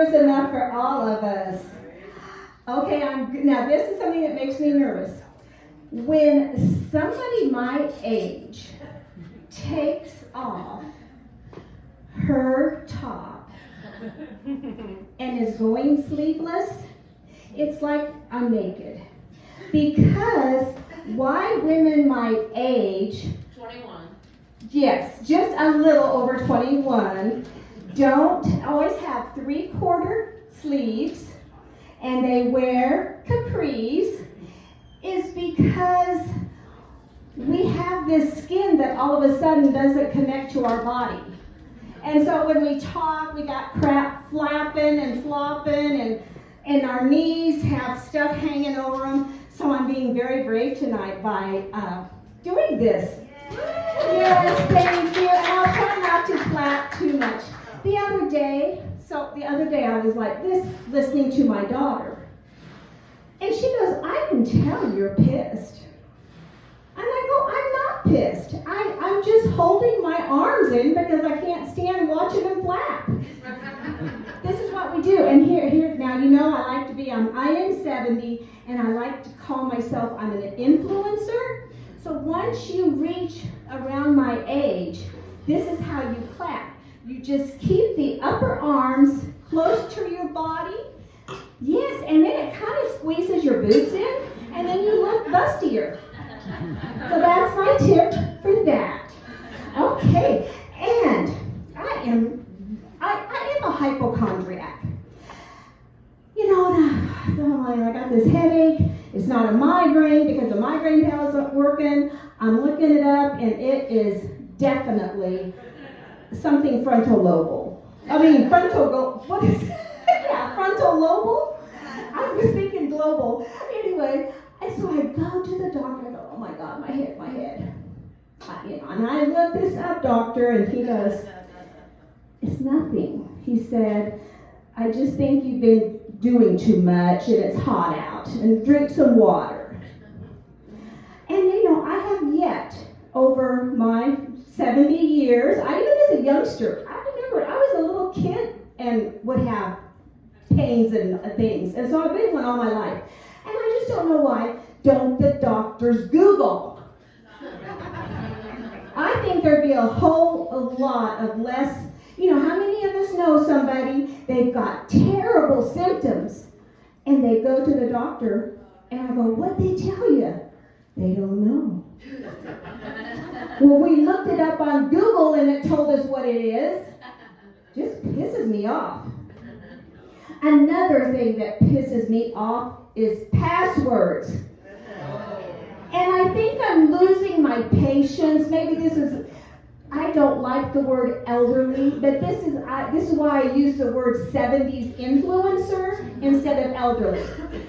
There's enough for all of us. Okay, now this is something that makes me nervous. When somebody my age takes off her top and is going sleeveless, it's like I'm naked. Because why women my age, 21. yes, just a little over 21, don't always have 3/4 sleeves and they wear capris is because we have this skin that all of a sudden doesn't connect to our body. And so when we talk, we got crap flapping and flopping, and our knees have stuff hanging over them. So I'm being very brave tonight by doing this. Yes, thank you. And I'll try not to flap too much. The other day I was like this, listening to my daughter. And she goes, I can tell you're pissed. And I go, I'm not pissed. I'm just holding my arms in because I can't stand watching them flap. This is what we do. And here now, you know I like to be, I am 70, and I like to call myself, I'm an influencer. So once you reach around my age, this is how you clap. You just keep the upper arms close to your body. Yes, and then it kind of squeezes your boots in, and then you look bustier. So that's my tip for that. Okay, and I am a hypochondriac. You know, I got this headache. It's not a migraine because the migraine pill isn't working. I'm looking it up, and it is definitely something frontal lobal. What is it? Yeah, frontal lobal. I was thinking global. Anyway, and so I go to the doctor. I go, oh my God, my head. And I look this up, doctor, and he goes, it's nothing. He said, I just think you've been doing too much and it's hot out, and drink some water. And I have yet, over my 70 years, even as a youngster, I remember I was a little kid and would have pains and things. And so I've been one all my life. And I just don't know why don't the doctors Google? I think there'd be a whole lot of less, how many of us know somebody, they've got terrible symptoms, and they go to the doctor, and I go, what'd they tell you? They don't know. Well, we looked it up on Google, and it told us what it is. Just pisses me off. Another thing that pisses me off is passwords. And I think I'm losing my patience. Maybe I don't like the word elderly, but this is why I use the word 70s influencer instead of elderly.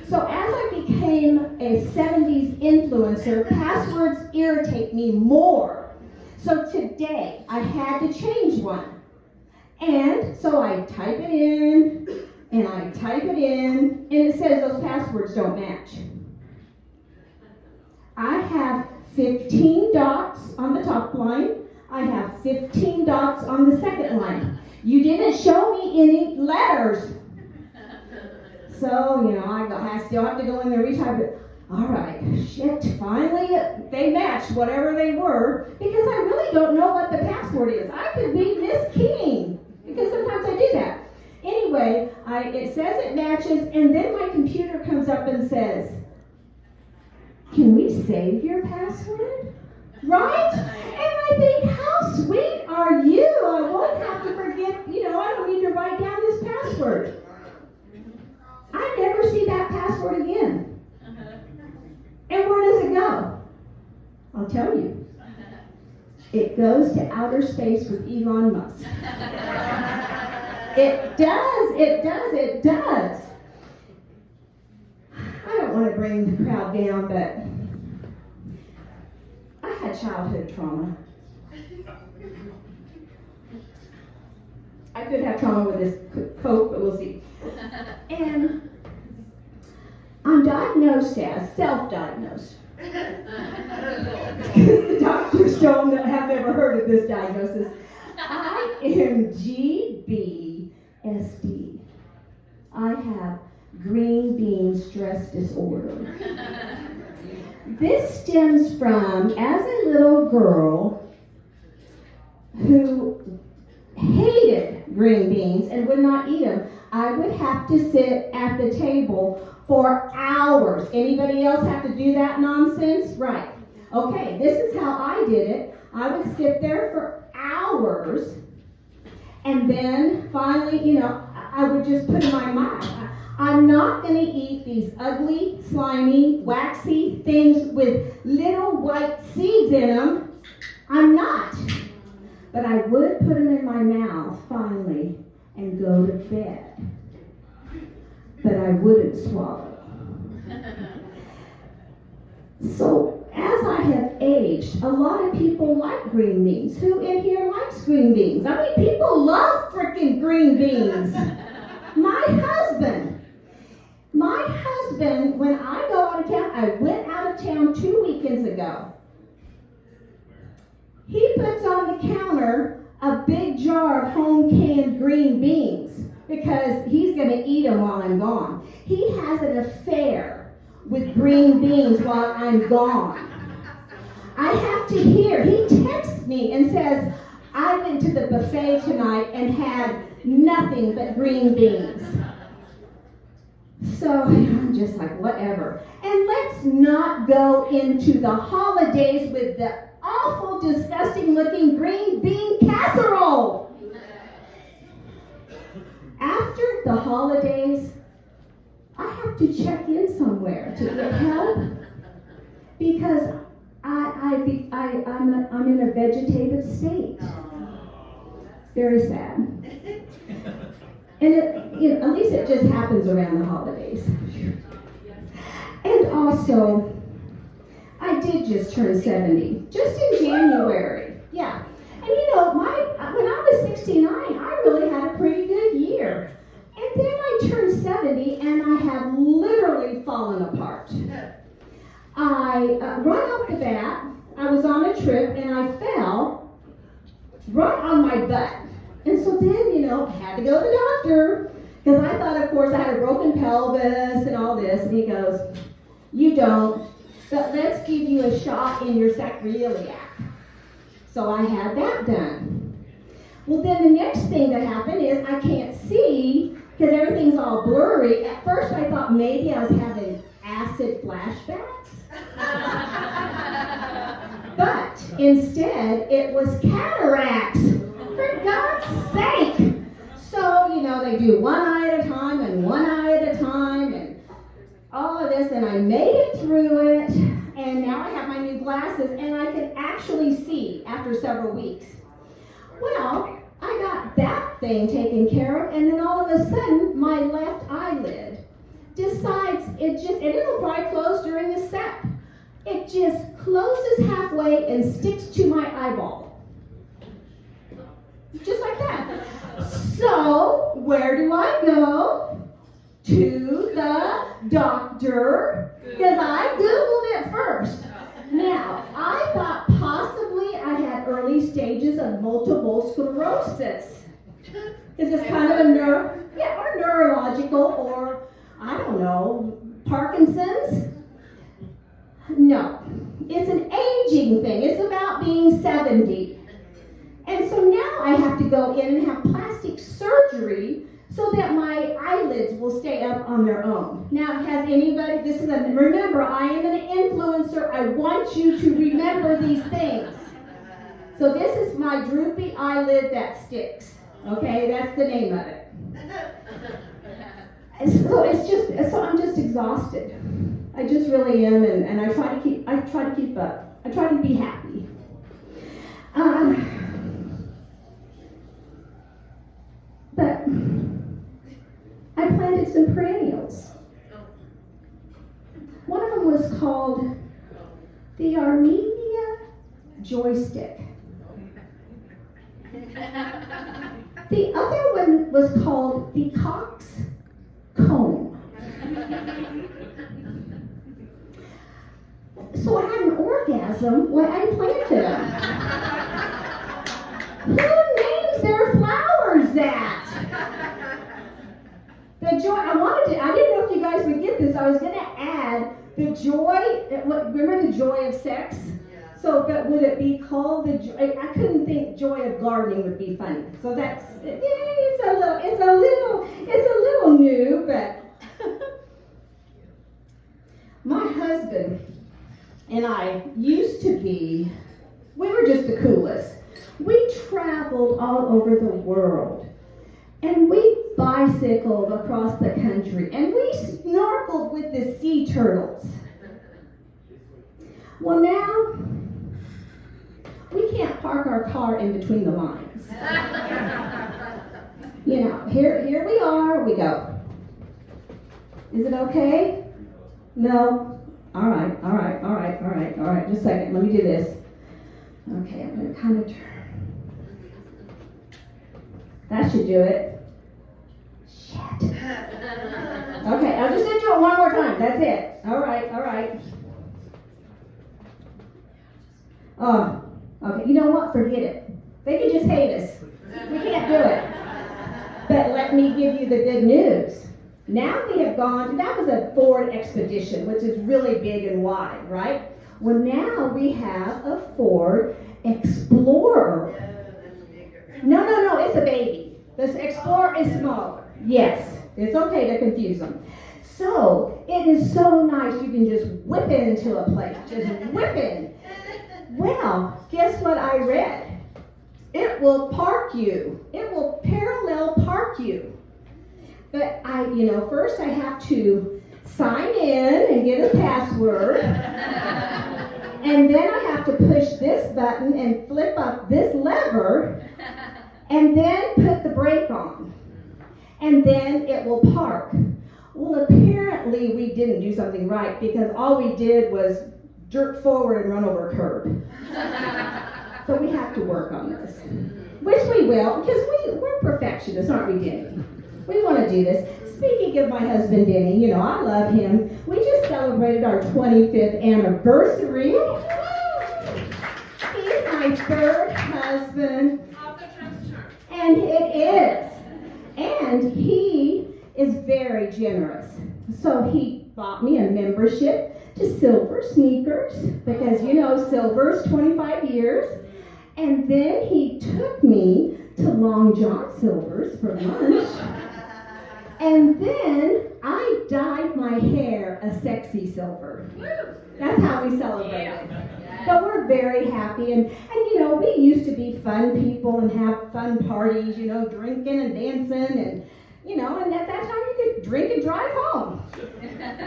So as I became a 70s influencer, passwords irritate me more. So today I had to change one. And so I type it in, and it says those passwords don't match. I have 15 dots on the top line. I have 15 dots on the second line. You didn't show me any letters. So, I still have to go in there and retype it. All right, shit, finally they matched whatever they were, because I really don't know what the password is. I could be Miss King, because sometimes I do that. Anyway, it says it matches, and then my computer comes up and says, can we save your password? Right? And I think, how sweet are you? I won't have to forget, I don't need to write down this password. I never see that password again. And where does it go? I'll tell you. It goes to outer space with Elon Musk. It does. I don't want to bring the crowd down, but I had childhood trauma. I could have trauma with this Coke, but we'll see. And I'm diagnosed as self-diagnosed. Because the doctors have never heard of this diagnosis. I am GBSD. I have green bean stress disorder. This stems from, as a little girl who hated green beans and would not eat them, I would have to sit at the table for hours. Anybody else have to do that nonsense? Right. Okay, this is how I did it. I would sit there for hours, and then finally, I would just put in my mouth, I'm not going to eat these ugly, slimy, waxy things with little white seeds in them. I'm not. But I would put them in my mouth finally and go to bed. But I wouldn't swallow. So as I have aged, a lot of people like green beans. Who in here likes green beans? I mean, people love freaking green beans. My husband, when I go out of town, I went out of town 2 weekends ago. He puts on the counter a big jar of home canned green beans because he's going to eat them while I'm gone. He has an affair with green beans while I'm gone. I have to hear, he texts me and says, I went to the buffet tonight and had nothing but green beans. So I'm just like, whatever. And let's not go into the holidays with the awful, disgusting looking green bean casserole. After the holidays, I have to check in somewhere to get help because I'm in a vegetative state. Very sad. And at least it just happens around the holidays. And also, I did just turn 70, just in January. Yeah. And when I was 69, I really had a pretty good year. And then I turned 70, and I have literally fallen apart. Right off the bat, I was on a trip, and I fell right on my butt. And so then, had to go to the doctor, because I thought, of course, I had a broken pelvis and all this. And he goes, you don't, but let's give you a shot in your sacroiliac. So I had that done. Well, then the next thing that happened is I can't see, because everything's all blurry. At first, I thought maybe I was having acid flashbacks. But instead, it was cataracts. For God's sake! So, they do one eye at a time and one eye at a time and all of this, and I made it through it, and now I have my new glasses, and I can actually see after several weeks. Well, I got that thing taken care of, and then all of a sudden, my left eyelid decides it'll probably close during the set. It just closes halfway and sticks to my eyeball. Just like that. So, where do I go? To the doctor, because I Googled it first. Now, I thought possibly I had early stages of multiple sclerosis. Is this kind of or neurological, or, I don't know, Parkinson's? No. It's an aging thing. It's about being 70. And so now I have to go in and have plastic surgery so that my eyelids will stay up on their own. Now, has anybody, remember, I am an influencer. I want you to remember these things. So this is my droopy eyelid that sticks. Okay, that's the name of it. So I'm just exhausted. I just really am, and I try to keep up. I try to be happy. But I planted some perennials. One of them was called the Armenia joystick. The other one was called the Cox comb. So I had an orgasm when I planted them. Who names their flowers that? The the joy, I didn't know if you guys would get this. I was going to add the joy, remember the joy of sex? So, but would it be called the joy? I couldn't think joy of gardening would be funny. So that's, it's a little new, but my husband and I used to be, we were just the coolest. We traveled all over the world. And we bicycled across the country. And we snorkeled with the sea turtles. Well, now, we can't park our car in between the lines. You know, here we are, we go. Is it okay? No? All right. Just a second, let me do this. Okay, I'm going to kind of turn. That should do it. Shit. Okay, I'll just do it one more time. That's it. All right. Oh, okay. You know what? Forget it. They can just hate us. We can't do it. But let me give you the good news. Now we have gone, that was a Ford Expedition, which is really big and wide, right? Well, now we have a Ford Explorer. No, it's a baby. This Explorer is smaller. Yes, it's okay to confuse them. So, it is so nice you can just whip into a place. Just whip in. Well, guess what I read? It will park you. It will parallel park you. But first I have to sign in and get a password. And then I have to push this button and flip up this lever. And then put the brake on. And then it will park. Well, apparently we didn't do something right because all we did was jerk forward and run over a curb. So we have to work on this. Which we will, because we're perfectionists, aren't we, Denny? We want to do this. Speaking of my husband, Denny, I love him. We just celebrated our 25th anniversary. He's my third husband. And it is. And he is very generous. So he bought me a membership to Silver Sneakers because, Silver's 25 years. And then he took me to Long John Silver's for lunch. And then I dyed my hair a sexy silver. That's how we celebrated. But we're very happy. And we used to be fun people and have fun parties, drinking and dancing. And at that time you could drink and drive home.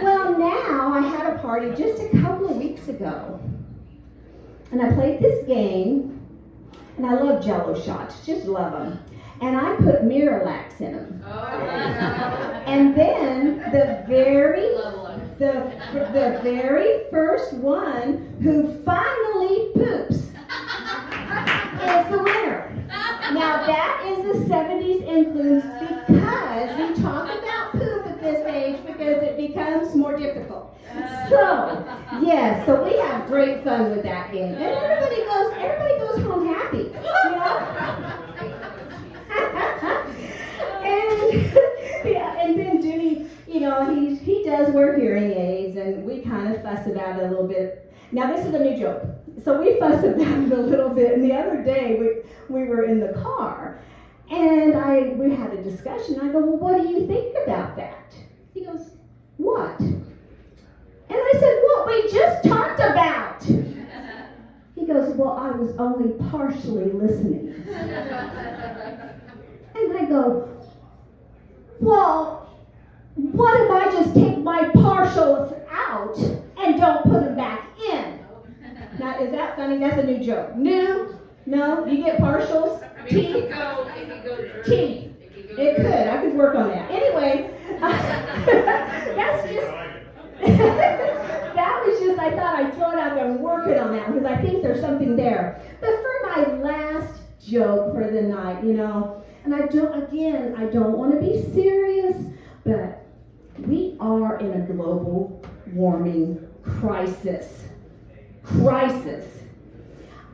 Well, now I had a party just a couple of weeks ago. And I played this game. And I love Jell-O shots. Just love them. And I put Miralax in them. And then the very first one who finally poops is the winner. Now that is a 70s influence because we talk about poop at this age because it becomes more difficult. So, yes, so we have great fun with that game. And everybody goes home happy, And then Jenny, he does wear hearing aids, and we kind of fuss about it a little bit. Now, this is a new joke. So we fuss about it a little bit, and the other day we were in the car, and we had a discussion. I go, well, what do you think about that? He goes, what? And I said, what we just talked about. He goes, well, I was only partially listening. And I go, well, what if I just take my partials out and don't put them back in? Now, is that funny? That's a new joke. New? No? You get partials? T? It could go T. It could. I could work on that. Anyway, that's just... that was just, I thought I'd throw it out there and working on that because I think there's something there. But for my last joke for the night, and I don't want to be serious, but we are in a global warming crisis.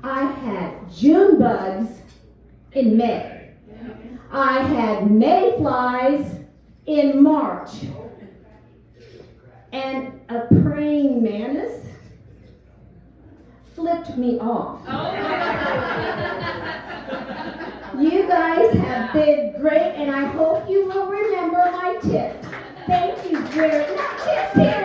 I had June bugs in May. I had mayflies in March. And a praying mantis flipped me off. You guys have been great, and I hope you will remember my tips. Thank you very much. Tips here.